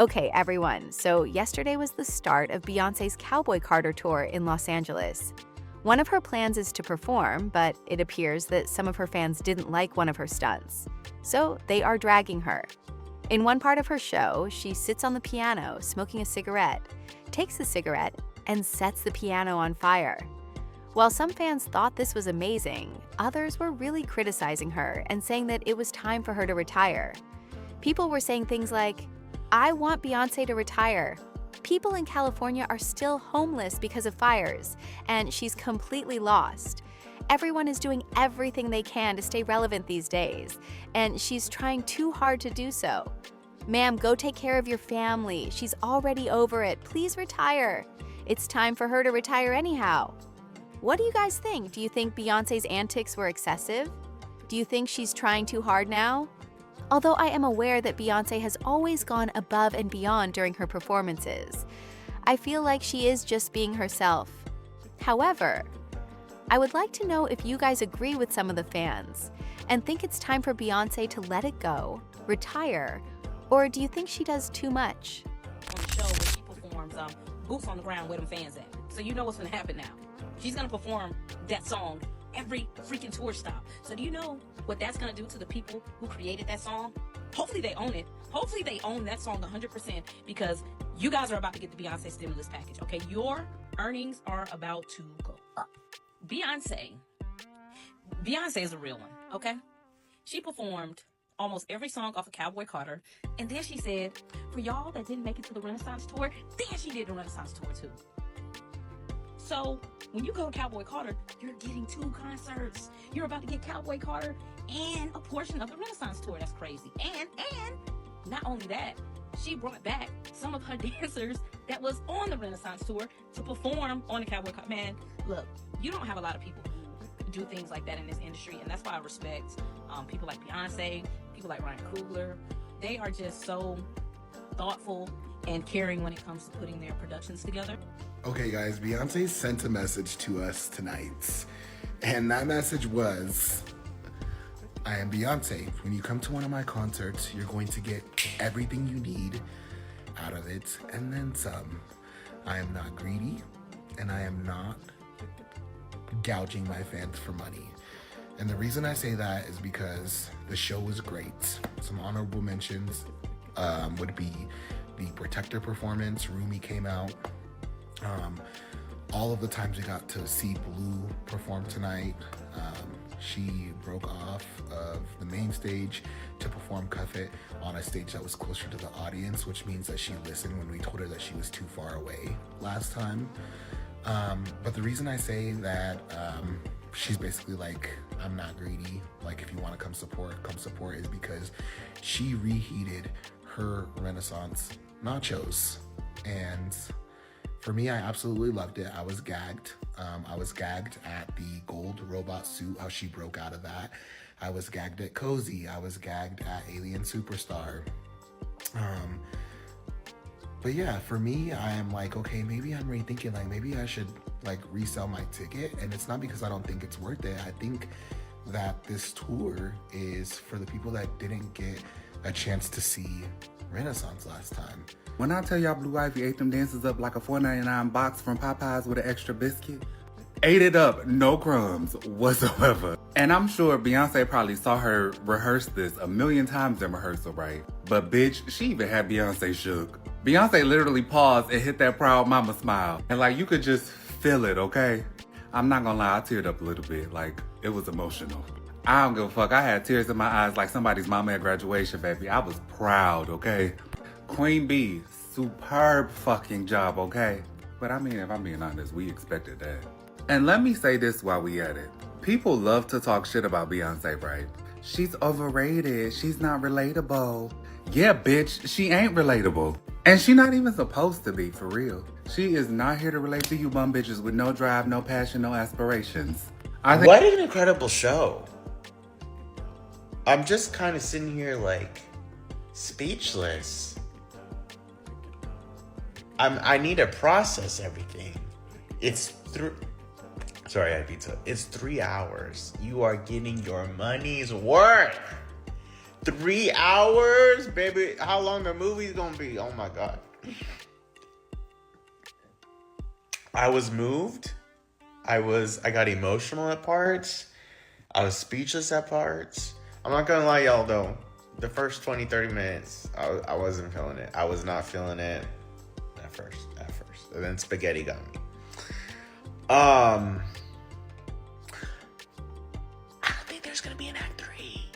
Okay, everyone, so yesterday was the start of Beyoncé's Cowboy Carter tour in Los Angeles. One of her plans is to perform, but it appears that some of her fans didn't like one of her stunts. So they are dragging her. In one part of her show, she sits on the piano smoking a cigarette, takes the cigarette, and sets the piano on fire. While some fans thought this was amazing, others were really criticizing her and saying that it was time for her to retire. People were saying things like, "I want Beyoncé to retire. People in California are still homeless because of fires, and she's completely lost. Everyone is doing everything they can to stay relevant these days, and she's trying too hard to do so. Ma'am, go take care of your family. She's already over it. Please retire. It's time for her to retire anyhow." What do you guys think? Do you think Beyoncé's antics were excessive? Do you think she's trying too hard now? Although I am aware that Beyoncé has always gone above and beyond during her performances, I feel like she is just being herself. However, I would like to know if you guys agree with some of the fans and think it's time for Beyoncé to let it go, retire, or do you think she does too much? On the show where she performs Boots on the Ground where them fans at. So you know what's gonna happen now. She's gonna perform that song every freaking tour stop. So do you know what that's gonna do to the people who created that song? Hopefully they own it. Hopefully they own that song 100% because you guys are about to get the Beyonce stimulus package, okay? Your earnings are about to go up. Beyonce is a real one, okay? She performed almost every song off of Cowboy Carter, and then she said, for y'all that didn't make it to the Renaissance tour, then she did the Renaissance tour too. So when you go to Cowboy Carter, you're getting 2 concerts. You're about to get Cowboy Carter and a portion of the Renaissance tour. That's crazy. And not only that, she brought back some of her dancers that was on the Renaissance tour to perform on the Cowboy Carter. Man, look, you don't have a lot of people who do things like that in this industry, and that's why I respect people like Beyonce, people like Ryan Coogler. They are just so thoughtful and caring when it comes to putting their productions together. Okay guys, Beyonce sent a message to us tonight, and that message was, I am Beyonce. When you come to one of my concerts, you're going to get everything you need out of it, and then some. I am not greedy, and I am not gouging my fans for money. And the reason I say that is because the show was great. Some honorable mentions would be the Protector performance. Rumi came out. All of the times we got to see Blue perform tonight, she broke off of the main stage to perform Cuff It on a stage that was closer to the audience, which means that she listened when we told her that she was too far away last time. But the reason I say that she's basically like, I'm not greedy, like if you want to come support, is because she reheated her Renaissance nachos. And for me, I absolutely loved it. I was gagged. I was gagged at the gold robot suit, how she broke out of that. I was gagged at Cozy. I was gagged at Alien Superstar. But yeah, for me, I am like, okay, maybe I'm rethinking, like maybe I should like resell my ticket. And it's not because I don't think it's worth it. I think that this tour is for the people that didn't get a chance to see Renaissance last time. When I tell y'all Blue Ivy ate them dances up like a $4.99 box from Popeyes with an extra biscuit, ate it up, no crumbs whatsoever. And I'm sure Beyonce probably saw her rehearse this a million times in rehearsal, right? But bitch, she even had Beyonce shook. Beyonce literally paused and hit that proud mama smile. And like, you could just feel it, okay? I'm not gonna lie, I teared up a little bit. Like, it was emotional. I don't give a fuck. I had tears in my eyes like somebody's mama at graduation, baby. I was proud, okay? Queen Bey, superb fucking job, okay? But I mean, if I'm being honest, we expected that. And let me say this while we at it. People love to talk shit about Beyonce, right? She's overrated. She's not relatable. Yeah, bitch, she ain't relatable. And she not even supposed to be, for real. She is not here to relate to you bum bitches with no drive, no passion, no aspirations. What an incredible show. I'm just kind of sitting here like speechless. I need to process everything. It's Sorry, I had pizza. It's 3 hours. You are getting your money's worth. 3 hours, baby. How long the movie's gonna be? Oh my God. I was moved. I got emotional at parts. I was speechless at parts. I'm not gonna lie, y'all, though. The first 20, 30 minutes, I wasn't feeling it. I was not feeling it at first. And then spaghetti got me. I don't think there's gonna be an act 3.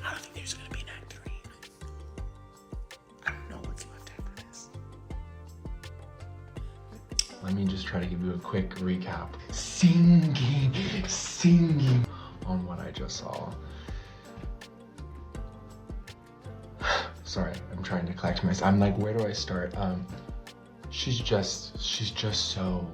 I don't think there's gonna be an act 3. I don't know what's left after this. Let me just try to give you a quick recap. Singing on what I just saw. Sorry, I'm trying to collect myself. I'm like, where do I start? She's just so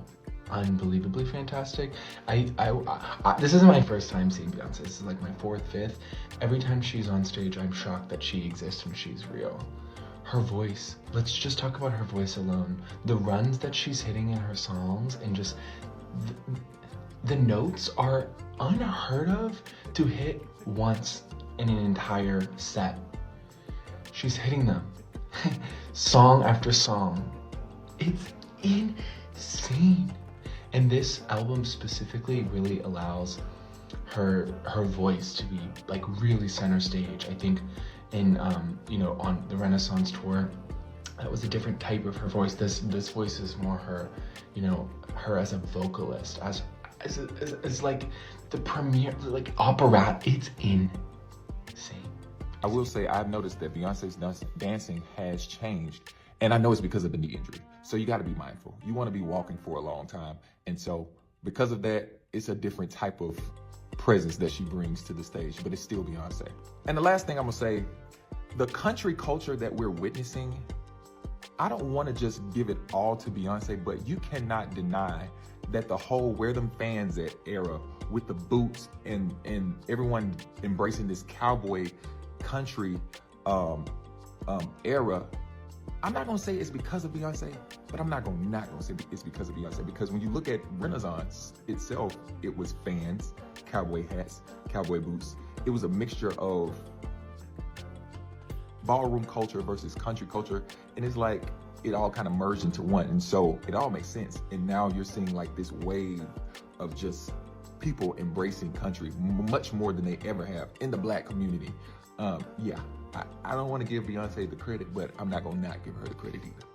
unbelievably fantastic. This isn't my first time seeing Beyonce. This is like my 4th, 5th. Every time she's on stage, I'm shocked that she exists and she's real. Her voice, let's just talk about her voice alone. The runs that she's hitting in her songs, and just the notes are unheard of to hit once in an entire set. She's hitting them song after song. It's insane. And this album specifically really allows her voice to be like really center stage. I think in on the Renaissance tour, that was a different type of her voice. This voice is more her, her as a vocalist, as like the premiere, like opera. It's insane. I will say I've noticed that Beyonce's dancing has changed, and I know it's because of the knee injury. So you got to be mindful. You want to be walking for a long time, and so because of that, it's a different type of presence that she brings to the stage, but it's still Beyonce. And the last thing I'm gonna say, the country culture that we're witnessing, I don't want to just give it all to Beyonce, but you cannot deny that the whole where them fans at era with the boots and everyone embracing this cowboy country era, I'm not gonna say it's because of Beyonce, but I'm not gonna say it's because of Beyonce, because when you look at Renaissance itself, it was fans, cowboy hats, cowboy boots. It was a mixture of ballroom culture versus country culture, and it's like it all kind of merged into one, and so it all makes sense. And now you're seeing like this wave of just people embracing country much more than they ever have in the Black community. I don't want to give Beyonce the credit, but I'm not gonna not give her the credit either.